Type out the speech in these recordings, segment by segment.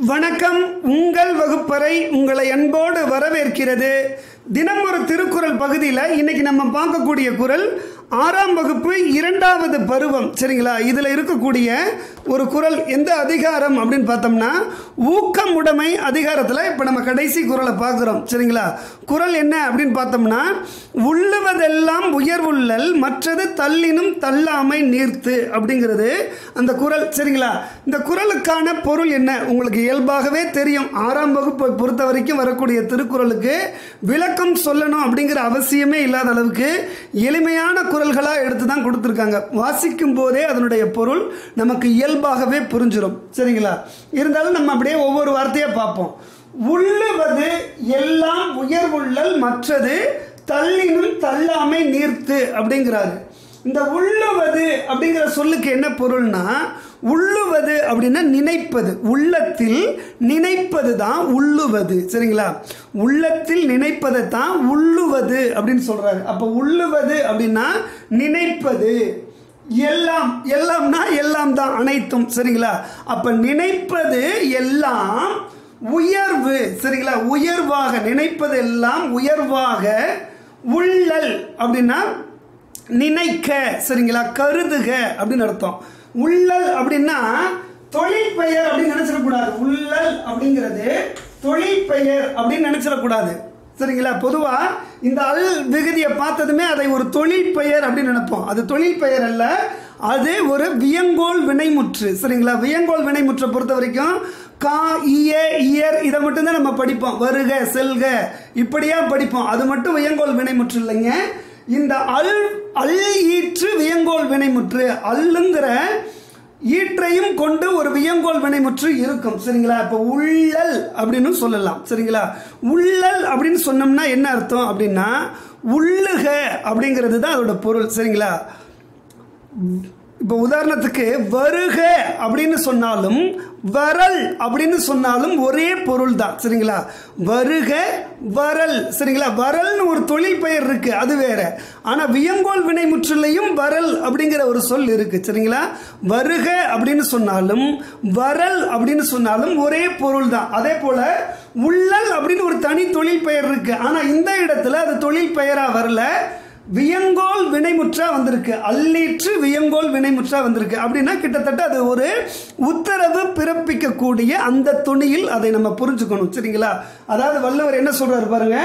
வணக்கம். உங்கள் வகுப்பறை உங்களை அன்போடு வரவேற்கிறது. தினம் ஒரு திருக்குறள் பகுதியில் இன்னைக்கு நம்ம பார்க்கக்கூடிய குறள் 6ஆம் வகுப்பு 2வது பருவம். சரிங்களா? இதில் இருக்கக்கூடிய ஒரு குறள் எந்த அதிகாரம் அப்படின்னு பார்த்தோம்னா ஊக்கமுடைமை அதிகாரத்தில் இப்போ நம்ம கடைசி குறளை பார்க்குறோம். சரிங்களா? குறள் என்ன அப்படின்னு பார்த்தோம்னா உள்ளுவதெல்லாம் உயர்வுள்ளல் மற்றது தள்ளினும் தள்ளாமை நீர்த்து அப்படிங்கிறது அந்த குறள். சரிங்களா? இந்த குறளுக்கான பொருள் என்ன உங்களுக்கு இயல்பாகவே தெரியும். 6ஆம் வகுப்பை பொறுத்த வரைக்கும் வரக்கூடிய திருக்குறளுக்கு விளக்கம் சொல்லணும் அப்படிங்கிற அவசியமே இல்லாத அளவுக்கு எளிமையான குறள்களாக எடுத்து தான் கொடுத்துருக்காங்க. வாசிக்கும் போதே அதனுடைய பொருள் நமக்கு இயல்பாகவே புரிஞ்சிடும். சரிங்களா? இருந்தாலும் நம்ம அப்படியே ஒவ்வொரு வார்த்தையாக பார்ப்போம். உள்ளுவது எல்லாம் உயர்வுள்ளல் மற்றது தள்ளினும் தள்ளாமை நீர்த்து அப்படிங்கிறாரு. இந்த உள்ளுவது அப்படிங்கிற சொல்லுக்கு என்ன பொருள்னா, உள்ளுவது அப்படின்னா நினைப்பது, உள்ளத்தில் நினைப்பது தான் உள்ளுவது. சரிங்களா? உள்ளத்தில் நினைப்பதை தான் உள்ளுவது அப்படின்னு சொல்றாரு. அப்போ உள்ளுவது அப்படின்னா நினைப்பது. எல்லாம், எல்லாம்னா எல்லாம் தான், அனைத்தும். சரிங்களா? அப்ப நினைப்பது எல்லாம் உயர்வு. சரிங்களா? உயர்வாக நினைப்பது எல்லாம் உயர்வாக உள்ளல் அப்படின்னா நினைக்க. சரிங்களா? கருதுக அப்படின்னு அர்த்தம். உள்ளல் அப்படின்னா தொழில் பெயர் அப்படின்னு நினைச்சிடக்கூடாது. உள்ளல் அப்படிங்கிறது தொழில் பெயர் அப்படின்னு நினைச்சிடக்கூடாது. சரிங்களா? பொதுவா இந்த அல் விகுதியை பார்த்ததுமே அதை ஒரு தொழில் பெயர் அப்படின்னு நினைப்போம். அது தொழில் பெயர் அல்ல, அது ஒரு வியங்கோல் வினைமுற்று. சரிங்களா? வியங்கோல் வினைமுற்றை பொறுத்த வரைக்கும் கா, இய, இயர் இதை மட்டும்தான் நம்ம படிப்போம். வருக, செல்க இப்படியா படிப்போம். அது மட்டும் வியங்கோல் வினைமுற்று இல்லைங்க. இந்த அல் ஈற்று வியங்கோல் வினைமுற்று, அல்லுங்கிற ஈற்றையும் கொண்டு ஒரு வியங்கோல் வினைமுற்று இருக்கும். சரிங்களா? இப்போ உள்ளல் அப்படின்னு சொல்லலாம். சரிங்களா? உள்ளல் அப்படின்னு சொன்னோம்னா என்ன அர்த்தம் அப்படின்னா உள்ளுக அப்படிங்கிறது தான் அதோட பொருள். சரிங்களா? இப்போ உதாரணத்துக்கு வருக அப்படின்னு சொன்னாலும் வரல் அப்படின்னு சொன்னாலும் ஒரே பொருள் தான். சரிங்களா? வருக, வரல். சரிங்களா? வரல்னு ஒரு தொழில் பெயர் இருக்கு, அது வேற. ஆனா வியங்கோல் வினைமுற்றிலையும் வரல் அப்படிங்கிற ஒரு சொல் இருக்கு. சரிங்களா? வருக அப்படின்னு சொன்னாலும் வரல் அப்படின்னு சொன்னாலும் ஒரே பொருள் தான். அதே போல உள்ளல் அப்படின்னு ஒரு தனி தொழில் பெயர் இருக்கு. ஆனா இந்த இடத்துல அது தொழில் பெயரா வரல, வியங்கோல் வினைமுற்றா வந்திருக்கு. அல்லீற்று வியங்கோல் வினைமுற்றா வந்திருக்கு. அப்படின்னா கிட்டத்தட்ட அது ஒரு உத்தரவு பிறப்பிக்கக்கூடிய அந்த துணியில் அதை நம்ம புரிஞ்சுக்கணும். சரிங்களா? அதாவது வள்ளுவர் என்ன சொல்றாரு பாருங்க,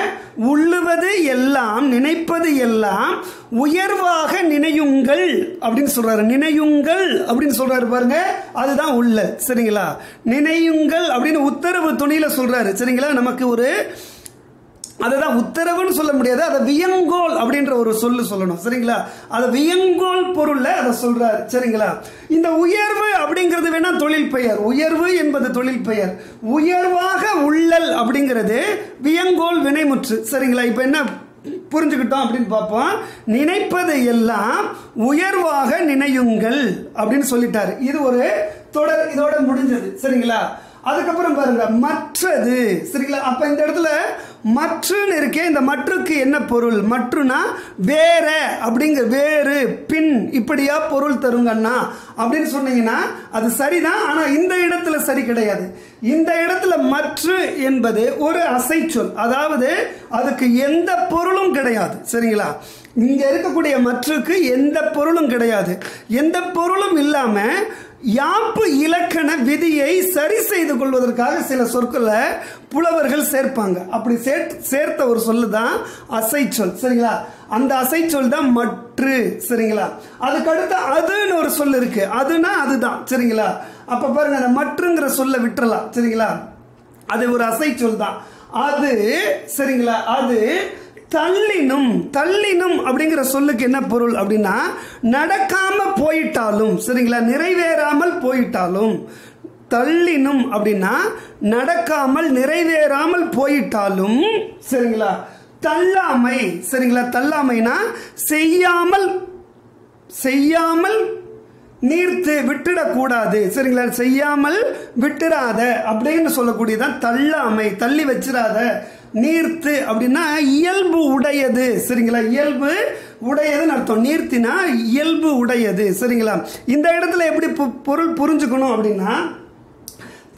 உள்ளுவது எல்லாம் நினைப்பது எல்லாம் உயர்வாக நினையுங்கள் அப்படின்னு சொல்றாரு. நினையுங்கள் அப்படின்னு சொல்றாரு பாருங்க, அதுதான் உள்ளல். சரிங்களா? நினையுங்கள் அப்படின்னு உத்தரவு துணியில சொல்றாரு. சரிங்களா? நமக்கு ஒரு அதுதான் உத்தரவுன்னு சொல்ல முடியாது, அதை வியங்கோல் அப்படின்ற ஒரு சொல்லு சொல்லணும். சரிங்களா? அதை வியங்கோல் பொருள்ல அதை சொல்றாரு. சரிங்களா? இந்த உயர்வு அப்படிங்கிறது வேணா தொழில் பெயர். உயர்வு என்பது தொழில் பெயர். உயர்வாக உள்ளல் அப்படிங்கிறது வியங்கோல் வினைமுற்று. சரிங்களா? இப்ப என்ன புரிஞ்சுக்கிட்டோம் அப்படின்னு பார்ப்போம். நினைப்பது எல்லாம் உயர்வாக நினையுங்கள் அப்படின்னு சொல்லிட்டாரு. இது ஒரு தொடர், இதோட முடிஞ்சது. சரிங்களா? அதுக்கப்புறம் பாருங்க மற்றது. சரிங்களா? அப்ப இந்த இடத்துல மற்றுன்னு இருக்கே, இந்த மற்றுக்கு என்ன பொருள்? மற்றுனா வேற அப்படிங்கிற, வேறு, பின் இப்படியா பொருள் தருங்கண்ணா அப்படின்னு சொன்னீங்கன்னா அது சரிதான். ஆனா இந்த இடத்துல சரி கிடையாது. இந்த இடத்துல மற்று என்பது ஒரு அசைச்சொல், அதாவது அதுக்கு எந்த பொருளும் கிடையாது. சரிங்களா? இங்க இருக்கக்கூடிய மற்றுக்கு எந்த பொருளும் கிடையாது. எந்த பொருளும் இல்லாம யாப்பு இலக்கண விதியை சரி செய்து கொள்வதற்காக சில சொற்களை புலவர்கள் சேர்ப்பாங்க. அப்படி சேர்த்த ஒரு சொல்லு தான் அசைச்சொல். சரிங்களா? அந்த அசைச்சொல் தான் மற்று. சரிங்களா? அதுக்கடுத்து அதுன்னு ஒரு சொல் இருக்கு. அதுனா அதுதான். சரிங்களா? அப்ப பாருங்க, அந்த மற்றுங்கிற சொல்ல விட்டுறலாம். சரிங்களா? அது ஒரு அசைச்சொல் தான். அது சரிங்களா? அது தள்ளினும், தள்ளினும் அப்படிங்கிற சொல்லுக்கு என்ன பொருள் அப்படின்னா நடக்காம போயிட்டாலும். சரிங்களா? நிறைவேறாமல் போயிட்டாலும். தள்ளினும் அப்படின்னா நடக்காமல் நிறைவேறாமல் போயிட்டாலும். சரிங்களா? தள்ளாமை. சரிங்களா? தள்ளாமைனா செய்யாமல், செய்யாமல் நீர்த்து விட்டுடக்கூடாது. சரிங்களா? செய்யாமல் விட்டுறாத அப்படின்னு சொல்லக்கூடியதான் தள்ளாமை. தள்ளி வச்சிடாத. நீர்த்து அப்படின்னா இயல்பு உடையது. சரிங்களா? இயல்பு உடையதுன்னு அர்த்தம். நீர்த்தினா இயல்பு உடையது. சரிங்களா? இந்த இடத்துல எப்படி பொருள் புரிஞ்சுக்கணும் அப்படின்னா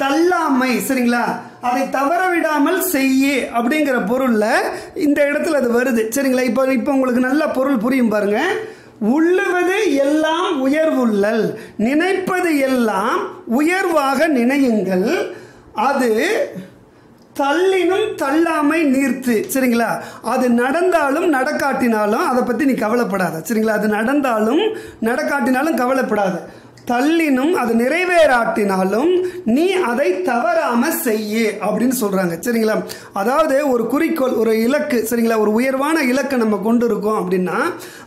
தள்ளாமை, சரிங்களா, அதை தவற விடாமல் செய்ய அப்படிங்கிற பொருள்ல இந்த இடத்துல அது வருது. சரிங்களா, இப்போ உங்களுக்கு நல்ல பொருள் புரியும் பாருங்க. உள்ளுவது எல்லாம் உயர்வுள்ளல், நினைப்பது எல்லாம் உயர்வாக நினையுங்கள், அது தள்ளினும் தள்ளாமை நீர்த்து. சரிங்களா, அது நடந்தாலும் நடக்காட்டினாலும் அதை பற்றி நீ கவலைப்படாத. சரிங்களா, அது நடந்தாலும் நடக்காட்டினாலும் கவலைப்படாத. தள்ளினும் அது நிறைவேறாட்டினாலும் நீ அதை தவறாம செய்ய அப்படின்னு சொல்றாங்க. சரிங்களா, அதாவது ஒரு குறிக்கோள், ஒரு இலக்கு, சரிங்களா, ஒரு உயர்வான இலக்கை நம்ம கொண்டு இருக்கோம் அப்படின்னா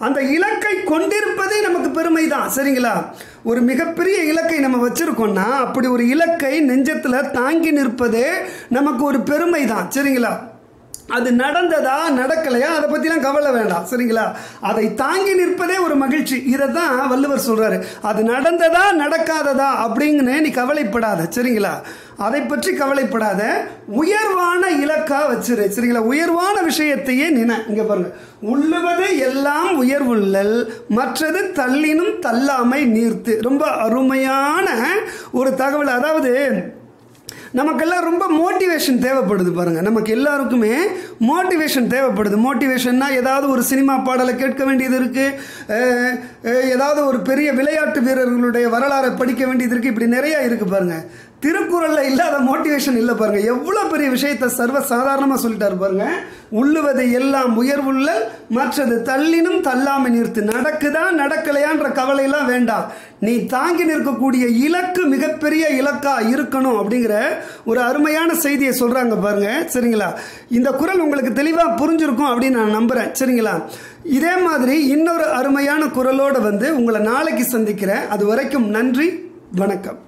அந்த இலக்கை கொண்டிருப்பதே நமக்கு பெருமை தான். சரிங்களா, ஒரு மிகப்பெரிய இலக்கை நம்ம வச்சிருக்கோம்னா அப்படி ஒரு இலக்கை நெஞ்சத்துல தாங்கி நிற்பதே நமக்கு ஒரு பெருமை தான். சரிங்களா, அது நடந்ததா நடக்கலையா அதை பற்றிலாம் கவலை வேண்டாம். சரிங்களா, அதை தாங்கி நிற்பதே ஒரு மகிழ்ச்சி. இதை தான் வள்ளுவர் சொல்றாரு. அது நடந்ததா நடக்காததா அப்படிங்கன்னு நீ கவலைப்படாத. சரிங்களா, அதை பற்றி கவலைப்படாத, உயர்வான இலக்கா வச்சிரு. சரிங்களா, உயர்வான விஷயத்தையே நினை. இங்க பாருங்க, உள்ளுவது எல்லாம் உயர்வுள்ளல், மற்றது தள்ளினும் தள்ளாமை நீர்த்து. ரொம்ப அருமையான ஒரு தகவல். அதாவது நமக்கெல்லாம் ரொம்ப மோட்டிவேஷன் தேவைப்படுது பாருங்க. நமக்கு எல்லாருக்குமே மோட்டிவேஷன் தேவைப்படுது. மோட்டிவேஷன்னா ஏதாவது ஒரு சினிமா பாடலை கேட்க வேண்டியது இருக்கு, ஏதாவது ஒரு பெரிய விளையாட்டு வீரர்களுடைய வரலாறை படிக்க வேண்டியது இருக்கு, இப்படி நிறைய இருக்கு பாருங்க. திருக்குறள்ல இல்லாத மோட்டிவேஷன் இல்லை பாருங்க. எவ்வளவு பெரிய விஷயத்தை சர்வ சாதாரணமா சொல்லிட்டாரு பாருங்க. உள்ளுவது எல்லாம் உயர்வுள்ள, மற்றது தள்ளினும் தள்ளாமை நிறுத்து. நடக்குதா நடக்கலையான்ற கவலையெல்லாம் வேண்டாம். நீ தாங்கி நிற்கக்கூடிய இலக்கு மிகப்பெரிய இலக்கா இருக்கணும் அப்படிங்கிற ஒரு அருமையான செய்தியை சொல்றாங்க பாருங்க. சரிங்களா, இந்த குறள் உங்களுக்கு தெளிவா புரிஞ்சிருக்கும் அப்படின்னு நான் நம்புறேன். சரிங்களா, இதே மாதிரி இன்னொரு அருமையான குறளோட உங்களை நாளைக்கு சந்திக்கிறேன். அது வரைக்கும் நன்றி, வணக்கம்.